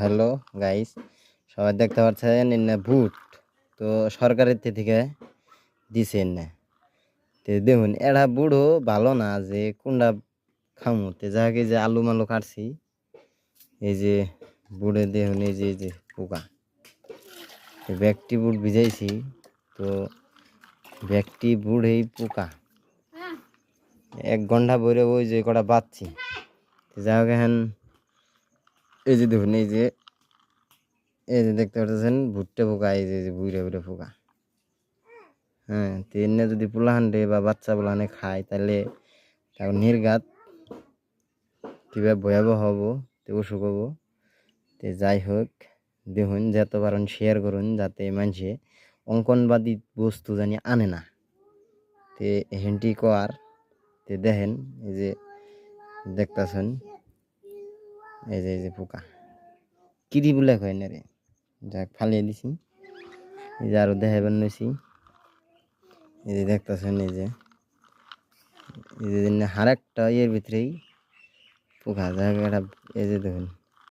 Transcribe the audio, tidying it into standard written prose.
Hello guys, সবাই দেখতে পাচ্ছেন এনে ভুট তো সরকারের থেকে দিছেন না। তে দেখুন এরা বুড়ো ভালো না যে কোনটা খামু তে যাকে যে আলু মালু কাটছি এই যে বুড়ে দেখুন এই যে পোকা ব্যক্তি বুট ভিজাইছি তো ব্যক্তি বুড়েই পোকা 1 ঘন্টা ভরে ওই যে কটা বাচ্ছি যা হোক এখন এই যে দেখুন এই যে দেখতে পাচ্ছেন ভুট্টে পোকা এই যে বুড়ে বুড়ে পোকা। হ্যাঁ, তো এনে যদি পোলাহান্ডে বা বাচ্চা পোলাহানে খায় তাহলে তার নির্ঘাত কীভাবে ভয়াবহ হবো তো অসুখ হবো। তো যাই হোক দেখুন যত পারেন শেয়ার করুন যাতে মানুষে অঙ্কনবাদী বস্তু জানি আনে না। তে হেনটি কর তে দেখেন এই যে দেখতেছেন এই যে পোকা কিরি বলে কয় না রে, যাক ফালিয়ে দিছি। এই যে আরো দেখাবেন নইছি এই যে দেখতেছেন এই যে হার একটা ইয়ের ভিতরেই পোকা জায়গাটা এই যে দেখুন